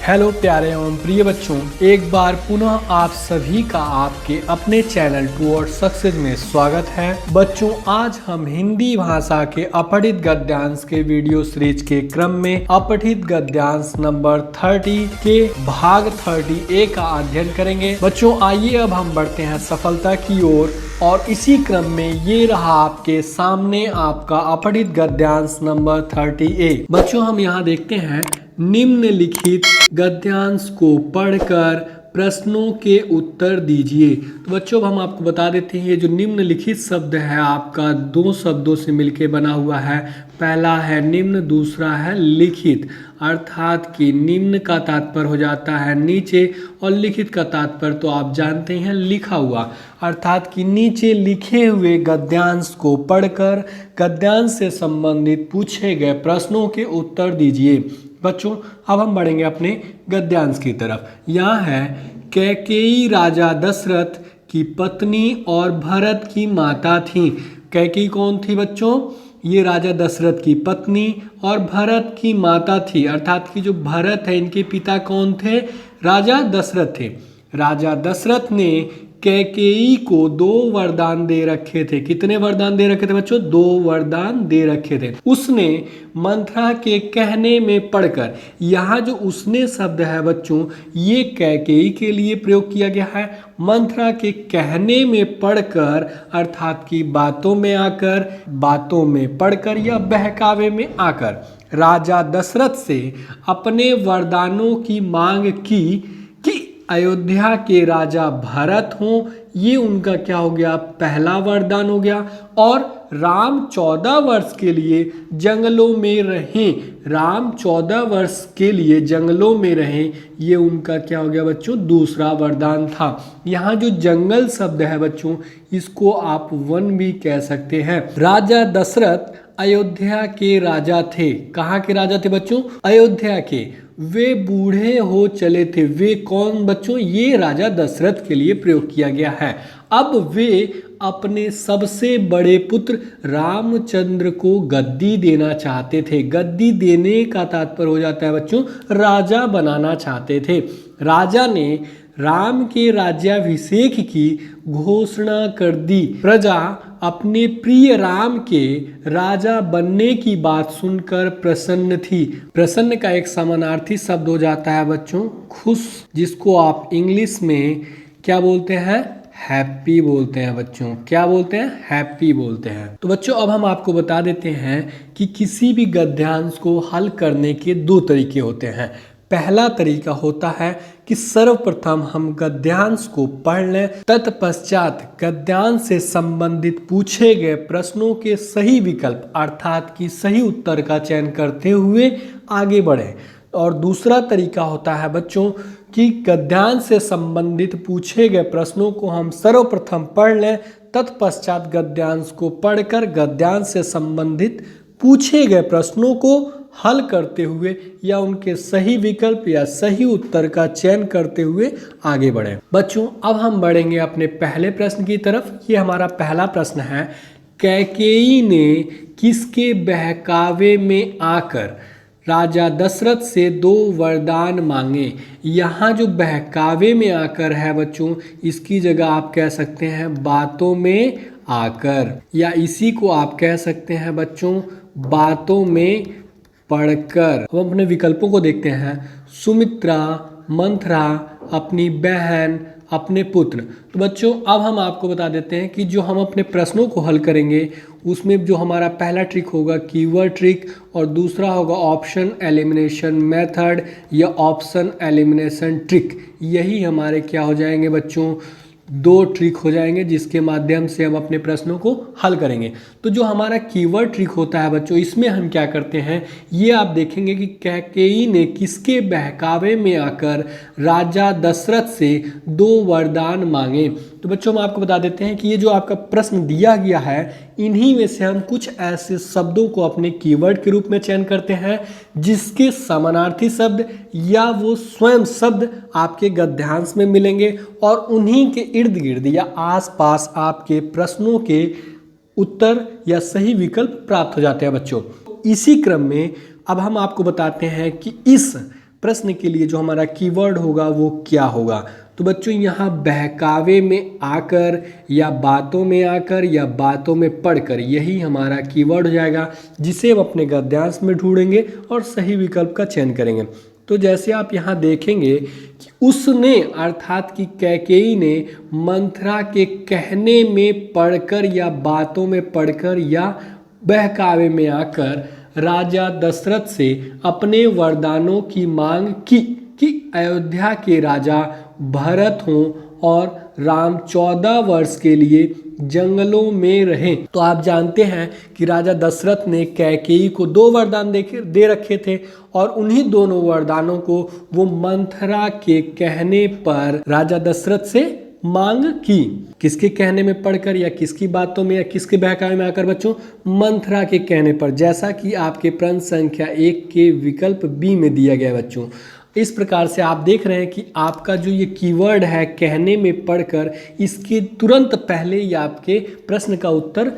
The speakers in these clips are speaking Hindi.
हेलो प्यारे एवं प्रिय बच्चों, एक बार पुनः आप सभी का आपके अपने चैनल टुवर्ड्स सक्सेस में स्वागत है। बच्चों, आज हम हिंदी भाषा के अपठित गद्यांश के वीडियो सीरीज के क्रम में अपठित गद्यांश नंबर 30 के भाग 30A का अध्ययन करेंगे। बच्चों, आइए अब हम बढ़ते हैं सफलता की ओर और इसी क्रम में ये रहा आपके सामने आपका अपठित गद्यांश नंबर 30A। बच्चों, हम यहाँ देखते हैं निम्नलिखित गद्यांश को पढ़कर प्रश्नों के उत्तर दीजिए। तो बच्चों, हम आपको बता देते हैं ये जो निम्नलिखित शब्द है आपका दो शब्दों से मिलकर बना हुआ है। पहला है निम्न, दूसरा है लिखित, अर्थात कि निम्न का तात्पर्य हो जाता है नीचे और लिखित का तात्पर्य तो आप जानते हैं लिखा हुआ, अर्थात कि नीचे लिखे हुए गद्यांश को पढ़कर गद्यांश से संबंधित पूछे गए प्रश्नों के उत्तर दीजिए। बच्चों, अब हम बढ़ेंगे अपने गद्यांश की तरफ। यहाँ है कैकेयी राजा दशरथ की पत्नी और भरत की माता थी। कैकेयी कौन थी बच्चों? ये राजा दशरथ की पत्नी और भरत की माता थी, अर्थात कि जो भरत है इनके पिता कौन थे? राजा दशरथ थे। राजा दशरथ ने कैकेयी को 2 वरदान दे रखे थे। कितने वरदान दे रखे थे बच्चों? 2 वरदान दे रखे थे। उसने मंथरा के कहने में पढ़कर, यहाँ जो उसने शब्द है बच्चों ये कैकेयी के लिए प्रयोग किया गया है। मंथरा के कहने में पढ़कर अर्थात कि बातों में आकर, बातों में पढ़कर या बहकावे में आकर राजा दशरथ से अपने वरदानों की मांग की कि अयोध्या के राजा भरत हों। ये उनका क्या हो गया? पहला वरदान हो गया। और राम 14 वर्ष के लिए जंगलों में रहें। राम 14 वर्ष के लिए जंगलों में रहें, ये उनका क्या हो गया बच्चों? दूसरा वरदान था। यहाँ जो जंगल शब्द है बच्चों इसको आप वन भी कह सकते हैं। राजा दशरथ अयोध्या के राजा थे। कहाँ के राजा थे बच्चों? अयोध्या के। वे बूढ़े हो चले थे। वे कौन बच्चों? ये राजा दशरथ के लिए प्रयोग किया गया है। अब वे अपने सबसे बड़े पुत्र रामचंद्र को गद्दी देना चाहते थे। गद्दी देने का तात्पर्य हो जाता है बच्चों राजा बनाना चाहते थे। राजा ने राम के राज्याभिषेक की घोषणा कर दी। प्रजा अपने प्रिय राम के राजा बनने की बात सुनकर प्रसन्न थी। प्रसन्न का एक समानार्थी शब्द हो जाता है बच्चों खुश, जिसको आप इंग्लिश में क्या बोलते हैं? हैप्पी बोलते हैं बच्चों। क्या बोलते हैं? हैप्पी बोलते हैं। तो बच्चों, अब हम आपको बता देते हैं कि किसी भी गद्यांश को हल करने के 2 तरीके होते हैं। पहला तरीका होता है कि सर्वप्रथम हम गद्यांश को पढ़ लें, तत्पश्चात गद्यांश से संबंधित पूछे गए प्रश्नों के सही विकल्प अर्थात कि सही उत्तर का चयन करते हुए आगे बढ़ें। और दूसरा तरीका होता है बच्चों कि गद्यांश से संबंधित पूछे गए प्रश्नों को हम सर्वप्रथम पढ़ लें, तत्पश्चात गद्यांश को पढ़कर गद्यांश से संबंधित पूछे गए प्रश्नों को हल करते हुए या उनके सही विकल्प या सही उत्तर का चयन करते हुए आगे बढ़ें। बच्चों, अब हम बढ़ेंगे अपने पहले प्रश्न की तरफ। ये हमारा पहला प्रश्न है, कैकेयी ने किसके बहकावे में आकर राजा दशरथ से 2 वरदान मांगे? यहाँ जो बहकावे में आकर है बच्चों इसकी जगह आप कह सकते हैं बातों में आकर, या इसी को आप कह सकते हैं बच्चों बातों में पढ़कर। हम अपने विकल्पों को देखते हैं। सुमित्रा, मंथरा, अपनी बहन, अपने पुत्र। तो बच्चों, अब हम आपको बता देते हैं कि जो हम अपने प्रश्नों को हल करेंगे उसमें जो हमारा पहला ट्रिक होगा कीवर्ड ट्रिक और दूसरा होगा ऑप्शन एलिमिनेशन मेथड या ऑप्शन एलिमिनेशन ट्रिक। यही हमारे क्या हो जाएंगे बच्चों? 2 ट्रिक हो जाएंगे जिसके माध्यम से हम अपने प्रश्नों को हल करेंगे। तो जो हमारा कीवर्ड ट्रिक होता है बच्चों इसमें हम क्या करते हैं ये आप देखेंगे कि कैकेयी ने किसके बहकावे में आकर राजा दशरथ से 2 वरदान मांगे। तो बच्चों, हम आपको बता देते हैं कि ये जो आपका प्रश्न दिया गया है इन्हीं में से हम कुछ ऐसे शब्दों को अपने कीवर्ड के रूप में चयन करते हैं जिसके समानार्थी शब्द या वो स्वयं शब्द आपके गद्यांश में मिलेंगे और उन्हीं के इर्द गिर्द या आसपास आपके प्रश्नों के उत्तर या सही विकल्प प्राप्त हो जाते हैं बच्चों। इसी क्रम में अब हम आपको बताते हैं कि इस प्रश्न के लिए जो हमारा कीवर्ड होगा वो क्या होगा। तो बच्चों यहाँ बहकावे में आकर या बातों में आकर या बातों में पढ़कर, यही हमारा कीवर्ड हो जाएगा, जिसे हम अपने गद्यांश में ढूंढेंगे और सही विकल्प का चयन करेंगे। तो जैसे आप यहाँ देखेंगे कि उसने अर्थात कि कैकेयी ने मंथरा के कहने में पढ़कर या बातों में पढ़कर या बहकावे में आकर राजा दशरथ से अपने वरदानों की मांग की कि अयोध्या के राजा भरत हों और राम 14 वर्ष के लिए जंगलों में रहें। तो आप जानते हैं कि राजा दशरथ ने कैकेयी को 2 वरदान दे रखे थे और उन्हीं दोनों वरदानों को वो मंथरा के कहने पर राजा दशरथ से मांग की। किसके कहने में पढ़कर या किसकी बातों में या किसके बहकावे में आकर बच्चों? मंथरा के कहने पर, जैसा कि आपके प्रश्न संख्या 1 के विकल्प बी में दिया गया है बच्चों। इस प्रकार से आप देख रहे हैं कि आपका जो ये कीवर्ड है कहने में पढ़कर, इसके तुरंत पहले ही आपके प्रश्न का उत्तर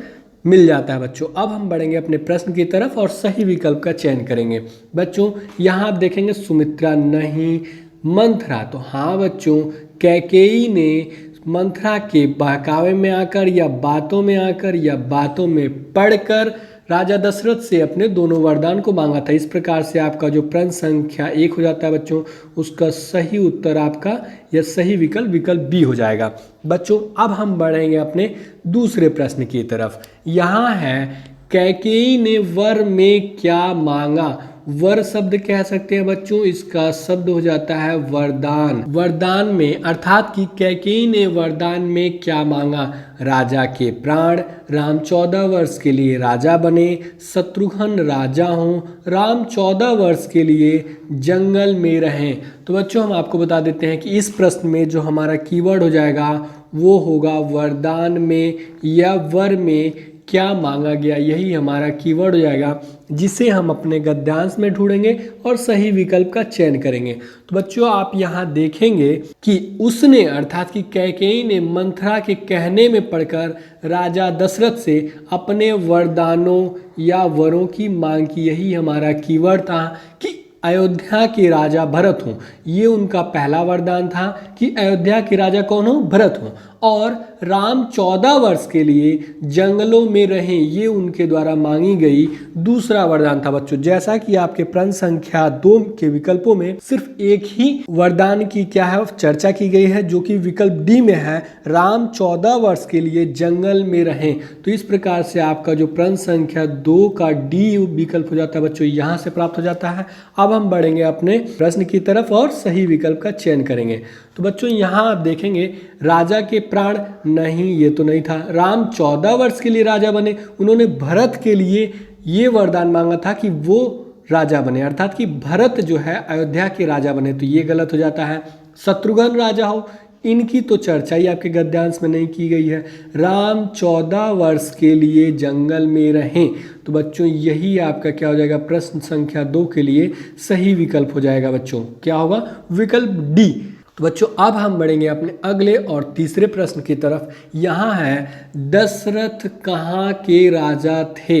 मिल जाता है बच्चों। अब हम बढ़ेंगे अपने प्रश्न की तरफ और सही विकल्प का चयन करेंगे। बच्चों यहाँ आप देखेंगे सुमित्रा नहीं, मंथरा। तो हाँ बच्चों, कैकेयी ने मंथरा के बहकावे में आकर या बातों में आकर या बातों में पढ़कर राजा दशरथ से अपने दोनों वरदान को मांगा था। इस प्रकार से आपका जो प्रश्न संख्या 1 हो जाता है बच्चों, उसका सही उत्तर आपका या सही विकल्प बी हो जाएगा। बच्चों अब हम बढ़ेंगे अपने दूसरे प्रश्न की तरफ। यहाँ है कैकेयी ने वर में क्या मांगा। वर शब्द कह सकते हैं बच्चों, इसका शब्द हो जाता है वरदान। वरदान में अर्थात कि कैकेयी ने वरदान में क्या मांगा? राजा के प्राण, राम 14 वर्ष के लिए राजा बने, शत्रुघ्न राजा हों, राम 14 वर्ष के लिए जंगल में रहें। तो बच्चों हम आपको बता देते हैं कि इस प्रश्न में जो हमारा कीवर्ड हो जाएगा वो होगा वरदान में या वर में क्या मांगा गया, यही हमारा कीवर्ड हो जाएगा, जिसे हम अपने गद्यांश में ढूंढेंगे और सही विकल्प का चयन करेंगे। तो बच्चों आप यहाँ देखेंगे कि उसने अर्थात कि कैकेयी ने मंथरा के कहने में पढ़कर राजा दशरथ से अपने वरदानों या वरों की मांग की, यही हमारा कीवर्ड था कि अयोध्या के राजा भरत हों। ये उनका पहला वरदान था कि अयोध्या के राजा कौन हो? भरत हों, और राम 14 वर्ष के लिए जंगलों में रहें, ये उनके द्वारा मांगी गई दूसरा वरदान था बच्चों। जैसा कि आपके प्रश्न संख्या 2 के विकल्पों में सिर्फ एक ही वरदान की क्या है चर्चा की गई है, जो कि विकल्प डी में है, राम 14 वर्ष के लिए जंगल में रहें। तो इस प्रकार से आपका जो प्रश्न संख्या 2 का डी विकल्प हो जाता है बच्चों, यहाँ से प्राप्त हो जाता है। अब हम बढ़ेंगे अपने प्रश्न की तरफ और सही विकल्प का चयन करेंगे। तो बच्चों यहाँ आप देखेंगे राजा के प्राण नहीं, ये तो नहीं था। राम 14 वर्ष के लिए राजा बने, उन्होंने भरत के लिए ये वरदान मांगा था कि वो राजा बने, अर्थात कि भरत जो है अयोध्या के राजा बने, तो ये गलत हो जाता है। शत्रुघ्न राजा हो, इनकी तो चर्चा ही आपके गद्यांश में नहीं की गई है। राम 14 वर्ष के लिए जंगल में रहें, तो बच्चों यही आपका क्या हो जाएगा? प्रश्न संख्या 2 के लिए सही विकल्प हो जाएगा बच्चों। क्या होगा? विकल्प डी। तो बच्चों अब हम बढ़ेंगे अपने अगले और तीसरे प्रश्न की तरफ। यहाँ है दशरथ कहाँ के राजा थे?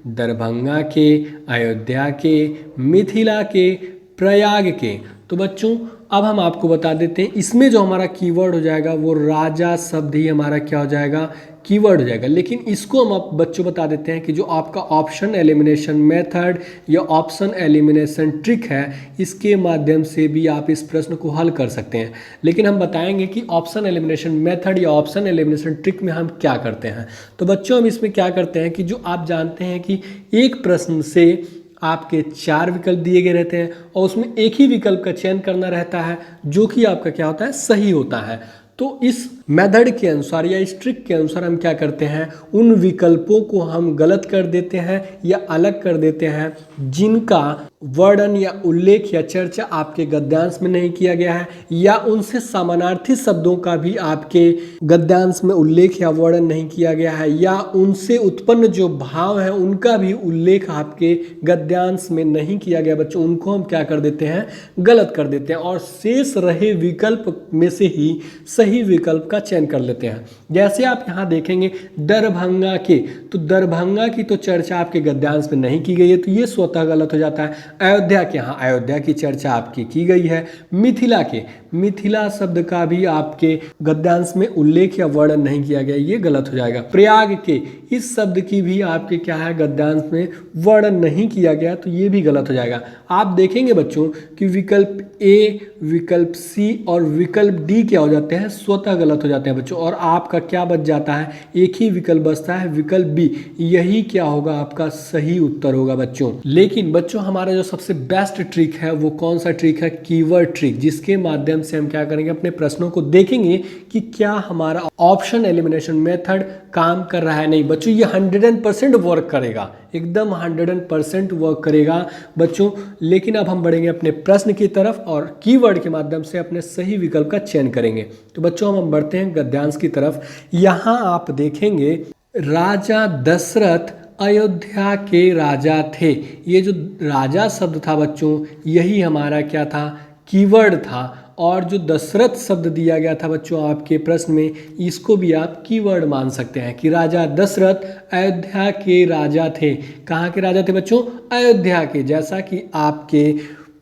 दरभंगा के, अयोध्या के, मिथिला के, प्रयाग के। तो बच्चों अब हम आपको बता देते हैं, इसमें जो हमारा कीवर्ड हो जाएगा वो राजा शब्द ही हमारा क्या हो जाएगा? कीवर्ड हो जाएगा। लेकिन इसको हम आप बच्चों बता देते हैं कि जो आपका ऑप्शन एलिमिनेशन मेथड या ऑप्शन एलिमिनेशन ट्रिक है, इसके माध्यम से भी आप इस प्रश्न को हल कर सकते हैं। लेकिन हम बताएंगे कि ऑप्शन एलिमिनेशन मेथड या ऑप्शन एलिमिनेशन ट्रिक में हम क्या करते हैं। तो बच्चों हम इसमें क्या करते हैं कि जो आप जानते हैं कि एक प्रश्न से आपके 4 विकल्प दिए गए रहते हैं और उसमें एक ही विकल्प का चयन करना रहता है, जो कि आपका क्या होता है? सही होता है। तो इस मेथड के अनुसार या इस ट्रिक के अनुसार हम क्या करते हैं? उन विकल्पों को हम गलत कर देते हैं या अलग कर देते हैं जिनका वर्णन या उल्लेख या चर्चा आपके गद्यांश में नहीं किया गया है, या उनसे समानार्थी शब्दों का भी आपके गद्यांश में उल्लेख या वर्णन नहीं किया गया है, या उनसे उत्पन्न जो भाव है उनका भी उल्लेख आपके गद्यांश में नहीं किया गया बच्चों। उनको हम क्या कर देते हैं? गलत कर देते हैं, और शेष रहे विकल्प में से ही सही विकल्प का का चयन कर लेते हैं। जैसे आप यहाँ देखेंगे दरभंगा के, तो दरभंगा की तो चर्चा आपके गद्यांश में नहीं की गई है, तो ये स्वतः गलत हो जाता है। अयोध्या के, यहाँ अयोध्या की चर्चा आपकी की गई है। मिथिला के, मिथिला शब्द का भी आपके गद्यांश में उल्लेख या वर्णन नहीं किया गया, ये गलत हो जाएगा। प्रयाग के, इस शब्द की भी आपके क्या है गद्यांश में वर्णन नहीं किया गया, तो ये भी गलत हो जाएगा। आप देखेंगे बच्चों कि विकल्प ए, विकल्प सी और विकल्प डी क्या हो जाते हैं, स्वतः गलत हो जाते हैं बच्चों, और आपका क्या बच जाता है, एक ही विकल्प बचता है, विकल्प बी। यही क्या होगा, आपका सही उत्तर होगा बच्चों। लेकिन बच्चों हमारा जो सबसे बेस्ट ट्रिक है वो कौन सा ट्रिक है, कीवर्ड ट्रिक, जिसके माध्यम से हम क्या करेंगे, अपने प्रश्नों को देखेंगे कि क्या हमारा ऑप्शन एलिमिनेशन मेथड काम कर रहा है। नहीं बच्चों, ये 100% वर्क करेगा, एकदम 100% वर्क करेगा बच्चों। लेकिन अब हम बढ़ेंगे अपने प्रश्न की तरफ और कीवर्ड के माध्यम से अपने सही विकल्प का चयन करेंगे। तो बच्चों हम बढ़ते हैं गद्यांश की तरफ। यहाँ आप देखेंगे राजा दशरथ अयोध्या के राजा थे। ये जो राजा शब्द था बच्चों, यही हमारा क्या था, कीवर्ड था। और जो दशरथ शब्द दिया गया था बच्चों आपके प्रश्न में, इसको भी आप कीवर्ड मान सकते हैं कि राजा दशरथ अयोध्या के राजा थे। कहाँ के राजा थे बच्चों, अयोध्या के। जैसा कि आपके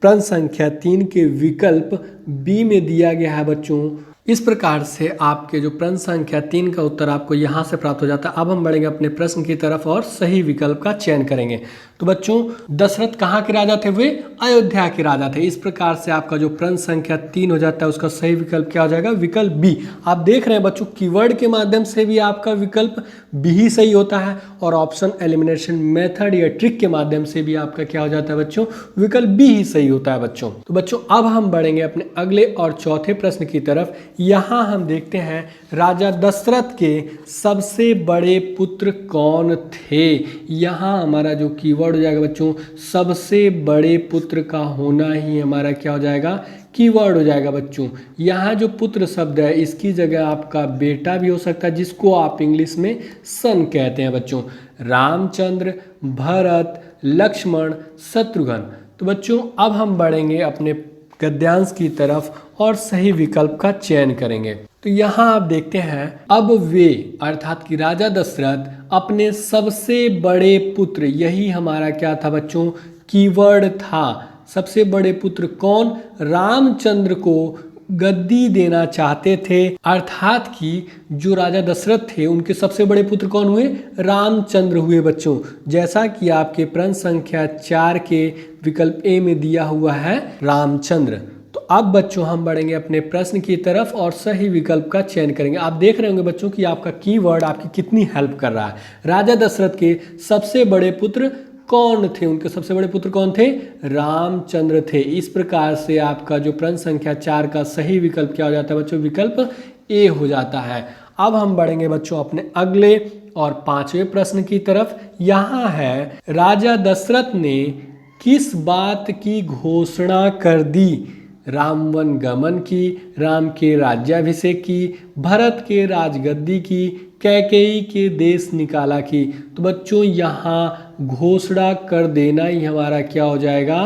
प्रश्न संख्या 3 के विकल्प बी में दिया गया है बच्चों। इस प्रकार से आपके जो प्रश्न संख्या 3 का उत्तर आपको यहाँ से प्राप्त हो जाता है। अब हम बढ़ेंगे अपने प्रश्न की तरफ और सही विकल्प का चयन करेंगे। तो बच्चों दशरथ कहाँ के राजा थे, वे अयोध्या के राजा थे। इस प्रकार से आपका जो प्रश्न संख्या 3 हो जाता है, उसका सही विकल्प क्या हो जाएगा, विकल्प बी। आप देख रहे हैं बच्चों कीवर्ड के माध्यम से भी आपका विकल्प बी ही सही होता है, और ऑप्शन एलिमिनेशन मेथड या ट्रिक के माध्यम से भी आपका क्या हो जाता है बच्चों, विकल्प बी ही सही होता है बच्चों। तो बच्चों अब हम बढ़ेंगे अपने अगले और चौथे प्रश्न की तरफ। यहाँ हम देखते हैं राजा दशरथ के सबसे बड़े पुत्र कौन थे। यहाँ हमारा जो कीवर्ड हो जाएगा बच्चों, सबसे बड़े पुत्र का होना ही हमारा क्या हो जाएगा, कीवर्ड हो जाएगा बच्चों। यहाँ जो पुत्र शब्द है, इसकी जगह आपका बेटा भी हो सकता है, जिसको आप इंग्लिश में सन कहते हैं बच्चों। रामचंद्र, भरत, लक्ष्मण, शत्रुघ्न। तो बच्चों अब हम बढ़ेंगे अपने गद्यांश की तरफ और सही विकल्प का चयन करेंगे। तो यहाँ आप देखते हैं, अब वे अर्थात कि राजा दशरथ अपने सबसे बड़े पुत्र, यही हमारा क्या था बच्चों, कीवर्ड था। सबसे बड़े पुत्र कौन, रामचंद्र को गद्दी देना चाहते थे। अर्थात कि जो राजा दशरथ थे उनके सबसे बड़े पुत्र कौन हुए, रामचंद्र हुए बच्चों। जैसा कि आपके प्रश्न संख्या 4 के विकल्प ए में दिया हुआ है रामचंद्र। तो अब बच्चों हम बढ़ेंगे अपने प्रश्न की तरफ और सही विकल्प का चयन करेंगे। आप देख रहे होंगे बच्चों कि आपका कीवर्ड आपकी कितनी हेल्प कर रहा है। राजा दशरथ के सबसे बड़े पुत्र कौन थे, उनके सबसे बड़े पुत्र कौन थे, रामचंद्र थे। इस प्रकार से आपका जो प्रश्न संख्या 4 का सही विकल्प क्या हो जाता है बच्चों, विकल्प ए हो जाता है। अब हम बढ़ेंगे बच्चों अपने अगले और 5वें प्रश्न की तरफ। यहाँ है राजा दशरथ ने किस बात की घोषणा कर दी, रामवन गमन की, राम के राज्याभिषेक की, भरत के राजगद्दी की, कैकेयी के देश निकाला की। तो बच्चों यहाँ घोषणा कर देना ही हमारा क्या हो जाएगा,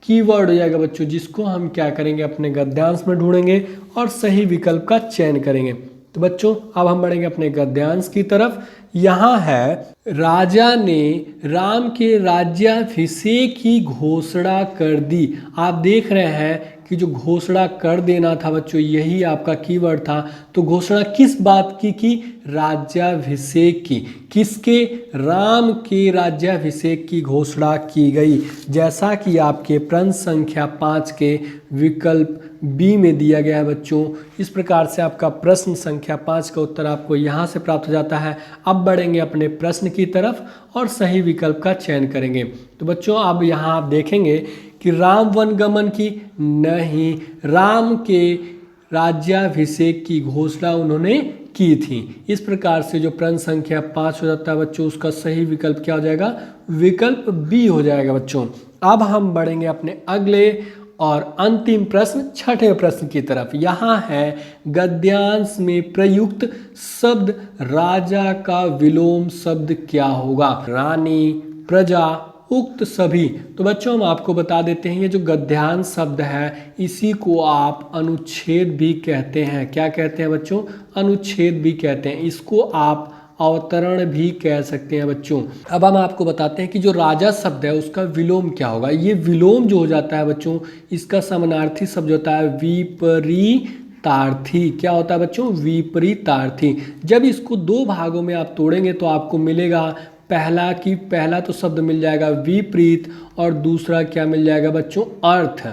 कीवर्ड हो जाएगा बच्चों, जिसको हम क्या करेंगे अपने गद्यांश में ढूंढेंगे और सही विकल्प का चयन करेंगे। तो बच्चों अब हम बढ़ेंगे अपने गद्यांश की तरफ। यहाँ है राजा ने राम के राज्याभिषेक की घोषणा कर दी। आप देख रहे हैं कि जो घोषणा कर देना था बच्चों, यही आपका कीवर्ड था। तो घोषणा किस बात की, राज्याभिषेक की। किसके, राम के राज्याभिषेक की घोषणा की गई। जैसा कि आपके प्रश्न संख्या 5 के विकल्प बी में दिया गया है बच्चों। इस प्रकार से आपका प्रश्न संख्या 5 का उत्तर आपको यहाँ से प्राप्त हो जाता है। अब बढ़ेंगे अपने प्रश्न की तरफ और सही विकल्प का चयन करेंगे। तो बच्चों अब यहाँ आप देखेंगे कि राम वन गमन की, नहीं, राम के राज्याभिषेक की घोषणा उन्होंने की थी। इस प्रकार से जो प्रश्न संख्या 5 हो जाता है बच्चों, उसका सही विकल्प क्या हो जाएगा, विकल्प बी हो जाएगा बच्चों। अब हम बढ़ेंगे अपने अगले और अंतिम प्रश्न, 6ठे प्रश्न की तरफ। यहाँ है गद्यांश में प्रयुक्त शब्द राजा का विलोम शब्द क्या होगा, रानी, प्रजा, उक्त सभी। तो बच्चों हम आपको बता देते हैं, ये जो गद्यांश शब्द है इसी को आप अनुच्छेद भी कहते हैं। क्या कहते हैं बच्चों? अनुच्छेद भी कहते हैं। इसको आप अवतरण भी कह सकते हैं बच्चों। अब हम आपको बताते हैं कि जो राजा शब्द है उसका विलोम क्या होगा। ये विलोम जो हो जाता है बच्चों, इसका समानार्थी शब्द होता है विपरीतार्थी। क्या होता है बच्चों? विपरीतार्थी। जब इसको दो भागों में आप तोड़ेंगे तो आपको मिलेगा पहला तो शब्द मिल जाएगा विपरीत और दूसरा क्या मिल जाएगा बच्चों? अर्थ।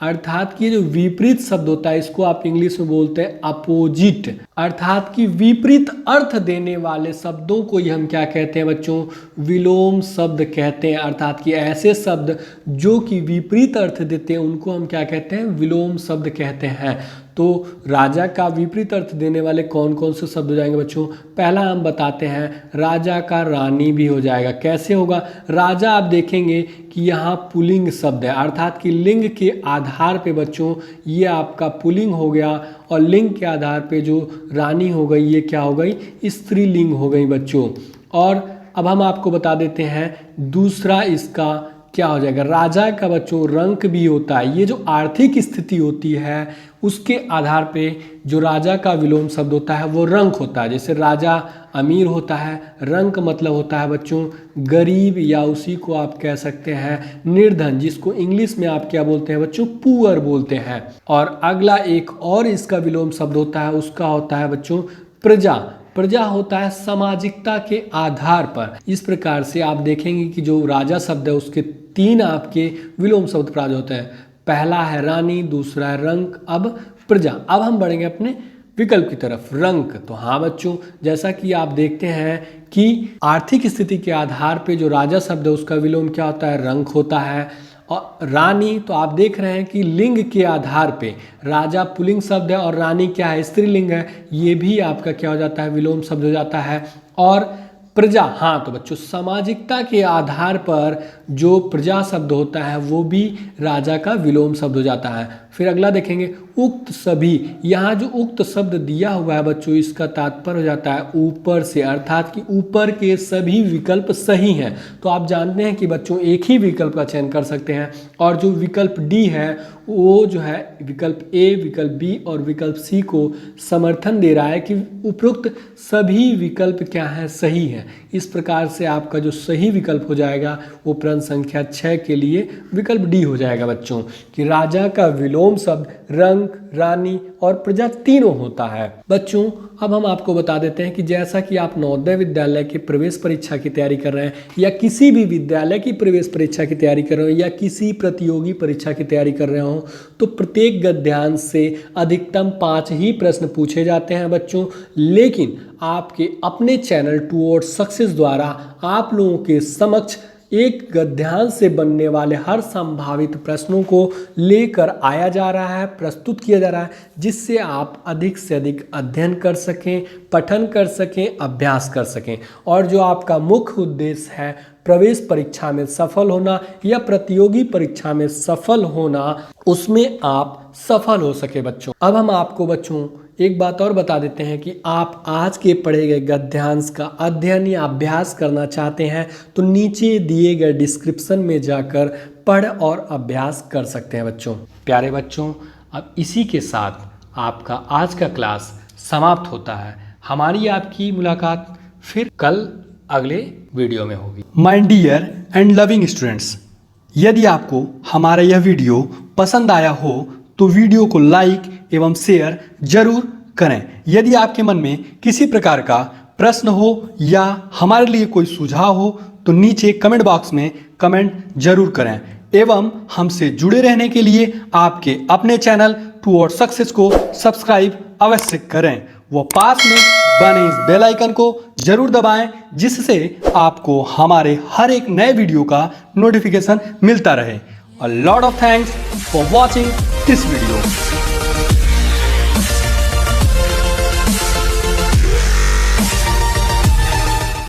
अर्थात कि जो विपरीत शब्द होता है इसको आप इंग्लिश में बोलते हैं अपोजिट। अर्थात कि विपरीत अर्थ देने वाले शब्दों को ही हम क्या कहते हैं बच्चों? विलोम शब्द कहते हैं। अर्थात कि ऐसे शब्द जो कि विपरीत अर्थ देते हैं उनको हम क्या कहते हैं? विलोम शब्द कहते हैं। तो राजा का विपरीत अर्थ देने वाले कौन कौन से शब्द हो जाएंगे बच्चों? पहला हम बताते हैं, राजा का रानी भी हो जाएगा। कैसे होगा? राजा आप देखेंगे कि यहाँ पुल्लिंग शब्द है, अर्थात कि लिंग के आधार पे बच्चों ये आपका पुल्लिंग हो गया और लिंग के आधार पे जो रानी हो गई ये क्या हो गई? स्त्रीलिंग हो गई बच्चों। और अब हम आपको बता देते हैं दूसरा इसका क्या हो जाएगा? राजा का बच्चों रंक भी होता है। ये जो आर्थिक स्थिति होती है उसके आधार पे जो राजा का विलोम शब्द होता है वो रंक होता है। जैसे राजा अमीर होता है, रंक मतलब होता है बच्चों गरीब, या उसी को आप कह सकते हैं निर्धन, जिसको इंग्लिश में आप क्या बोलते हैं बच्चों? पुअर बोलते हैं। और अगला एक और इसका विलोम शब्द होता है, उसका होता है बच्चों प्रजा। प्रजा होता है सामाजिकता के आधार पर। इस प्रकार से आप देखेंगे कि जो राजा शब्द है उसके तीन आपके विलोम शब्द प्राप्त होते हैं। पहला है रानी, दूसरा है रंक, अब प्रजा। अब हम बढ़ेंगे अपने विकल्प की तरफ। रंक, तो हाँ बच्चों, जैसा कि आप देखते हैं कि आर्थिक स्थिति के आधार पे जो राजा शब्द है उसका विलोम क्या होता है? रंक होता है। और रानी, तो आप देख रहे हैं कि लिंग के आधार पे राजा पुल्लिंग शब्द है और रानी क्या है? स्त्रीलिंग है। ये भी आपका क्या हो जाता है? विलोम शब्द हो जाता है। और प्रजा, हाँ तो बच्चों सामाजिकता के आधार पर जो प्रजा शब्द होता है वो भी राजा का विलोम शब्द हो जाता है। फिर अगला देखेंगे उक्त सभी। यहाँ जो उक्त शब्द दिया हुआ है बच्चों इसका तात्पर्य हो जाता है ऊपर से, अर्थात कि ऊपर के सभी विकल्प सही हैं। तो आप जानते हैं कि बच्चों एक ही विकल्प का चयन कर सकते हैं और जो विकल्प डी है वो जो है विकल्प ए, विकल्प बी और विकल्प सी को समर्थन दे रहा है कि उपरोक्त सभी विकल्प क्या हैं? सही हैं। इस प्रकार से आपका जो सही विकल्प हो जाएगा वो प्रश्न संख्या 6 के लिए विकल्प डी हो जाएगा बच्चों, कि राजा का विलोम शब्द रंक, रानी और प्रजा तीनों होता है। बच्चों अब हम आपको बता देते हैं कि जैसा कि आप नवोदय विद्यालय की प्रवेश परीक्षा की तैयारी कर रहे हैं या किसी भी विद्यालय की प्रवेश परीक्षा की तैयारी कर रहे हो या किसी प्रतियोगी परीक्षा की तैयारी कर रहे हो, तो प्रत्येक गद्यांश से अधिकतम 5 ही प्रश्न पूछे जाते हैं बच्चों। लेकिन आपके अपने चैनल टुवर्ड्स सक्सेस द्वारा आप लोगों के समक्ष एक गद्यांश से बनने वाले हर संभावित प्रश्नों को लेकर आया जा रहा है, प्रस्तुत किया जा रहा है, जिससे आप अधिक से अधिक अध्ययन कर सकें, पठन कर सकें, अभ्यास कर सकें। और जो आपका मुख्य उद्देश्य है प्रवेश परीक्षा में सफल होना या प्रतियोगी परीक्षा में सफल होना, उसमें आप सफल हो सके बच्चों। अब हम आपको बच्चों एक बात और बता देते हैं कि आप आज के पढ़े गए गद्यांश का अध्ययन या अभ्यास करना चाहते हैं तो नीचे दिए गए डिस्क्रिप्शन में जाकर पढ़ और अभ्यास कर सकते हैं बच्चों। प्यारे बच्चों, अब इसी के साथ आपका आज का क्लास समाप्त होता है। हमारी आपकी मुलाकात फिर कल अगले वीडियो में होगी। My dear and loving students, यदि आपको हमारा यह वीडियो पसंद आया हो तो वीडियो को लाइक एवं शेयर जरूर करें। यदि आपके मन में किसी प्रकार का प्रश्न हो या हमारे लिए कोई सुझाव हो तो नीचे कमेंट बॉक्स में कमेंट जरूर करें। एवं हमसे जुड़े रहने के लिए आपके अपने चैनल टुवर्ड्स सक्सेस को सब्सक्राइब अवश्य करें। वो पास में बने इस बेल आइकन को जरूर दबाएं, जिससे आपको हमारे हर एक नए वीडियो का नोटिफिकेशन मिलता रहे। A lot of thanks for watching this video.